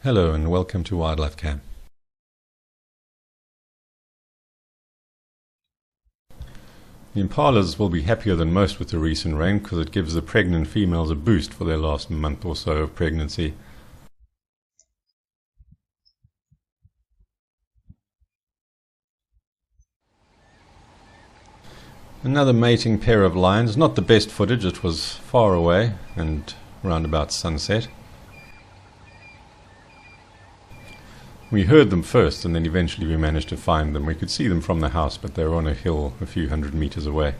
Hello and welcome to Wildlife Cam. The impalas will be happier than most with the recent rain because it gives the pregnant females a boost for their last month or so of pregnancy. Another mating pair of lions, not the best footage, it was far away and round about sunset. We heard them first and then eventually we managed to find them. We could see them from the house, but they were on a hill a few hundred meters away.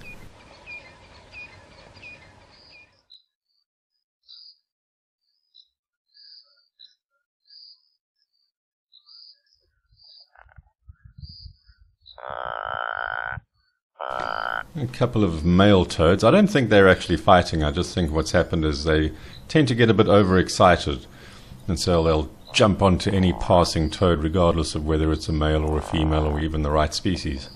A couple of male toads. I don't think they're actually fighting. I just think what's happened is they tend to get a bit overexcited, and so they'll jump onto any passing toad regardless of whether it's a male or a female or even the right species.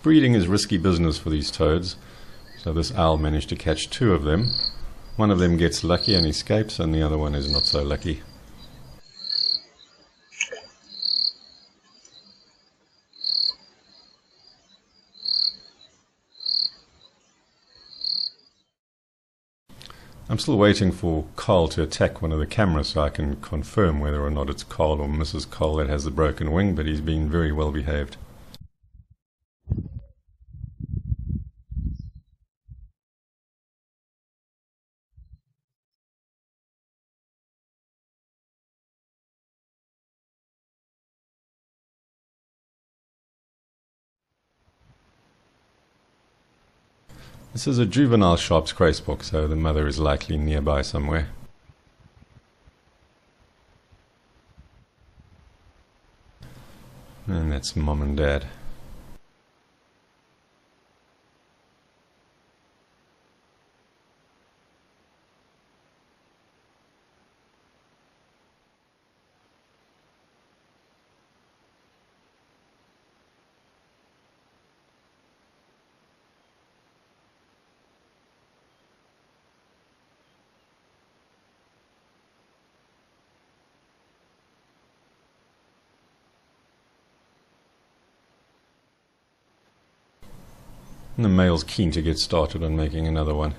Breeding is risky business for these toads, so this owl managed to catch two of them. One of them gets lucky and escapes, and the other one is not so lucky. I'm still waiting for Carl to attack one of the cameras so I can confirm whether or not it's Carl or Mrs. Carl that has the broken wing, but he's been very well behaved. This is a juvenile Sharp's Grysbok, so the mother is likely nearby somewhere. And that's mom and dad. And the male's keen to get started on making another one.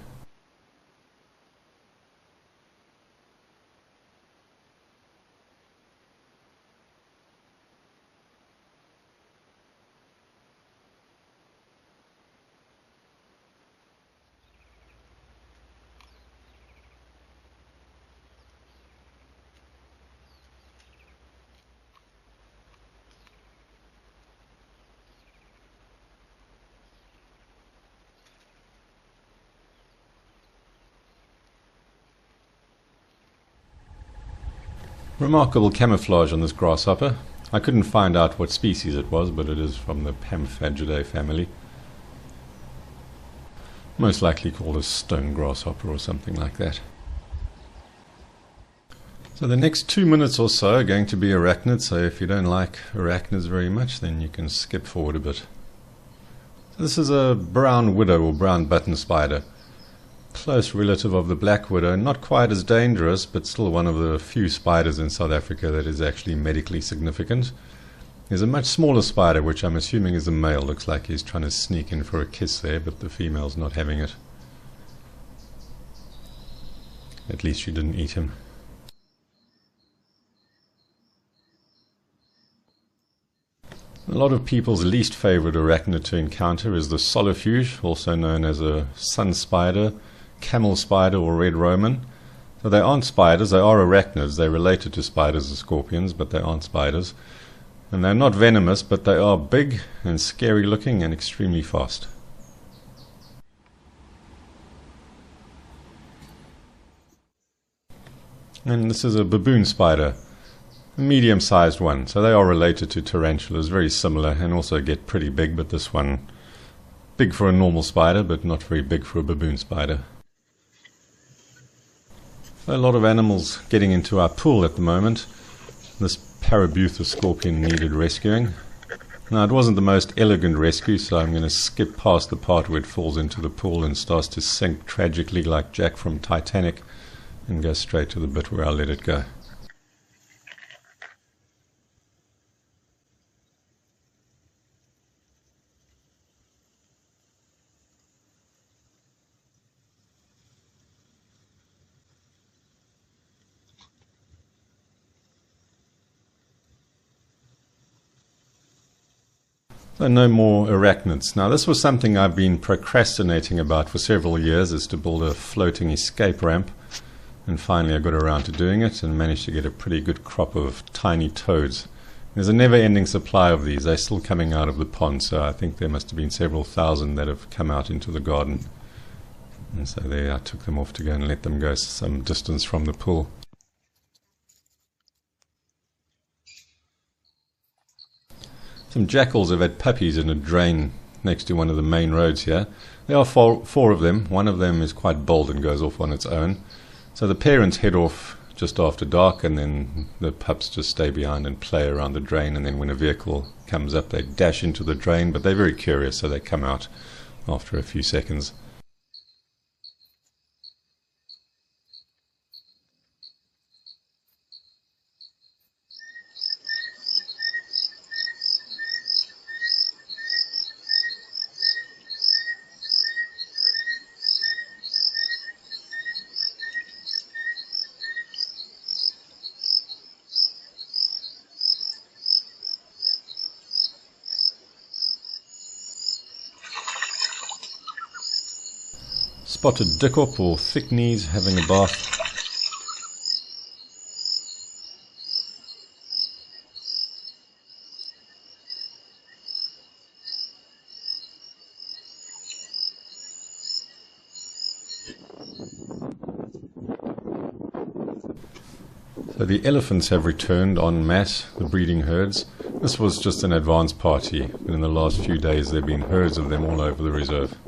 Remarkable camouflage on this grasshopper. I couldn't find out what species it was, but it is from the Pamphagidae family. Most likely called a stone grasshopper or something like that. So the next 2 minutes or so are going to be arachnid, so if you don't like arachnids very much, then you can skip forward a bit. So this is a brown widow or brown button spider. Close relative of the black widow, not quite as dangerous, but still one of the few spiders in South Africa that is actually medically significant. There's a much smaller spider, which I'm assuming is a male. Looks like he's trying to sneak in for a kiss there, but the female's not having it. At least she didn't eat him. A lot of people's least favorite arachnid to encounter is the solifuge, also known as a sun spider, camel spider or red Roman. So they aren't spiders, they are arachnids. They're related to spiders and scorpions, but they aren't spiders. And they're not venomous, but they are big and scary looking and extremely fast. And this is a baboon spider. a medium-sized one. So they are related to tarantulas, very similar, and also get pretty big, but this one big for a normal spider, but not very big for a baboon spider. So a lot of animals getting into our pool at the moment. This Parabuthus scorpion needed rescuing. Now, it wasn't the most elegant rescue, so I'm going to skip past the part where it falls into the pool and starts to sink tragically like Jack from Titanic, and go straight to the bit where I let it go. So no more arachnids. Now, this was something I've been procrastinating about for several years, is to build a floating escape ramp, and finally I got around to doing it and managed to get a pretty good crop of tiny toads. There's a never-ending supply of these. They're still coming out of the pond, so I think there must have been several thousand that have come out into the garden. And so there I took them off to go and let them go some distance from the pool. Some jackals have had puppies in a drain next to one of the main roads here. There are four of them. One of them is quite bold and goes off on its own. So the parents head off just after dark, and then the pups just stay behind and play around the drain, and then when a vehicle comes up they dash into the drain, but they're very curious, so they come out after a few seconds. Spotted dickhop or thick knees having a bath. So the elephants have returned en masse, the breeding herds. This was just an advance party, but in the last few days there have been herds of them all over the reserve.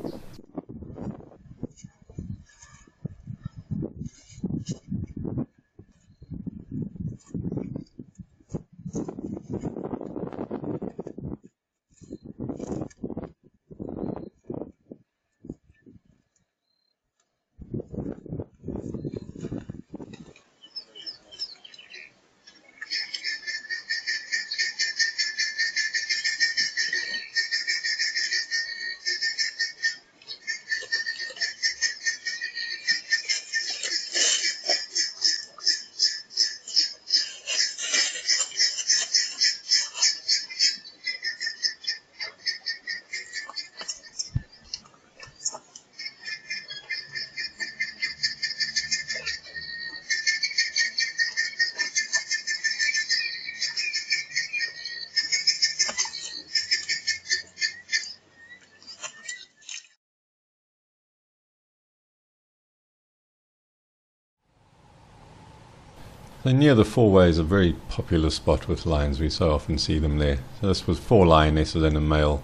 So near the four-way is a very popular spot with lions. We so often see them there. So this was 4 lionesses and a male,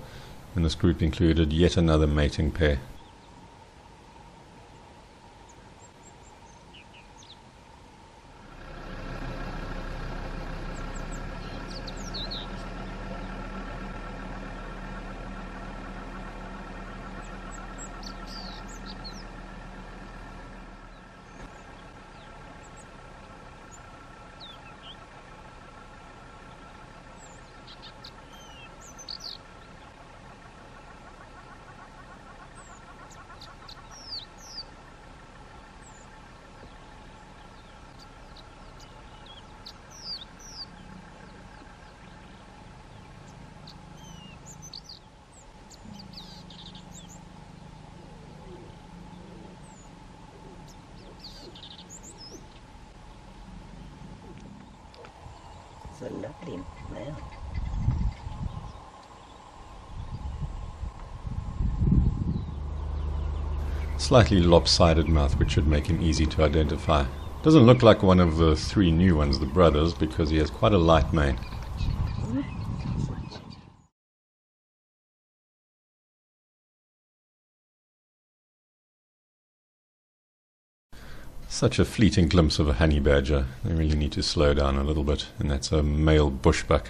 and this group included yet another mating pair. So lovely male. Slightly lopsided mouth, which should make him easy to identify. Doesn't look like one of the three new ones, the brothers, because he has quite a light mane. Such a fleeting glimpse of a honey badger. They really need to slow down a little bit, and that's a male bushbuck.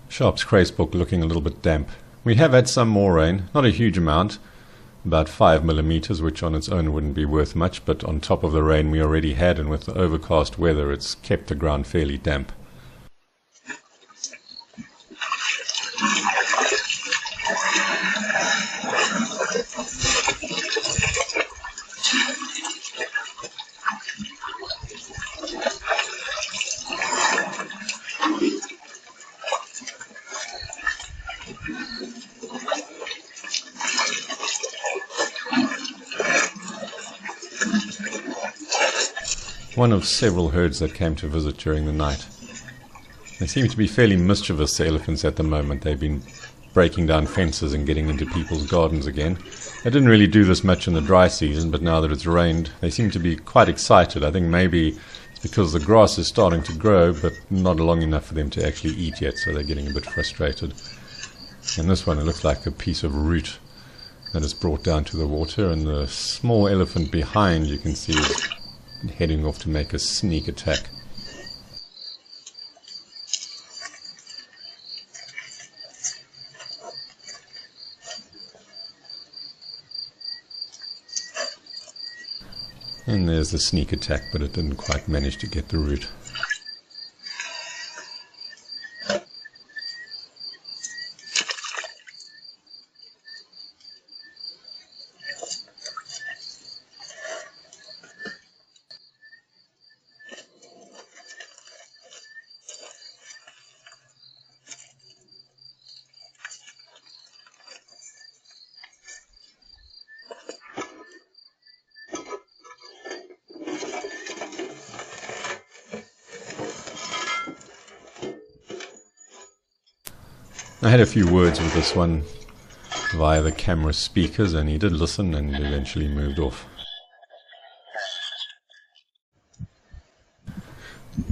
Sharp's Grysbok looking a little bit damp. We have had some more rain, not a huge amount, about 5 millimeters, which on its own wouldn't be worth much, but on top of the rain we already had, and with the overcast weather, it's kept the ground fairly damp. One of several herds that came to visit during the night. They seem to be fairly mischievous, the elephants, at the moment. They've been breaking down fences and getting into people's gardens again. They didn't really do this much in the dry season, but now that it's rained, they seem to be quite excited. I think maybe it's because the grass is starting to grow, but not long enough for them to actually eat yet, so they're getting a bit frustrated. And this one, it looks like a piece of root that is brought down to the water, and the small elephant behind, you can see, is heading off to make a sneak attack. And there's the sneak attack, but it didn't quite manage to get the root. I had a few words with this one via the camera speakers, and he did listen and eventually moved off.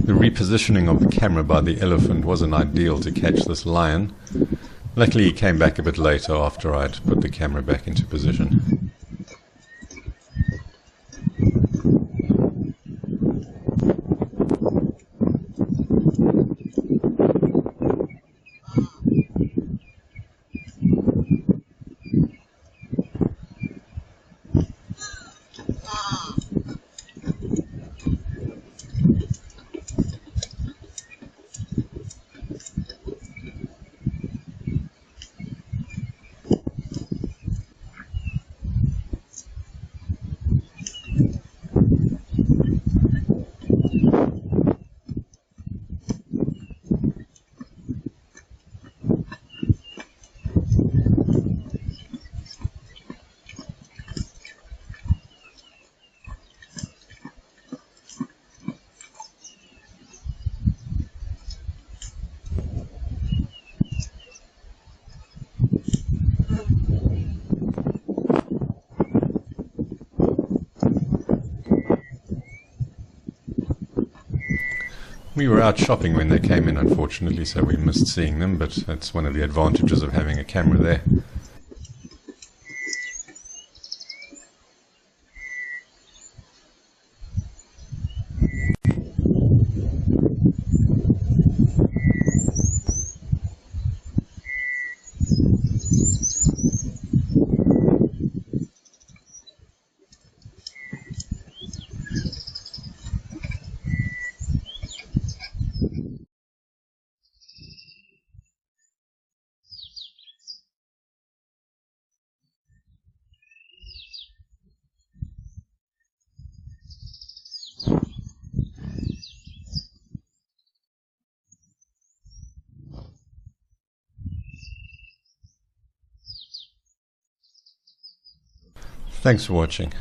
The repositioning of the camera by the elephant wasn't ideal to catch this lion. Luckily he came back a bit later after I'd put the camera back into position. We were out shopping when they came in, unfortunately, so we missed seeing them, but that's one of the advantages of having a camera there. Thanks for watching.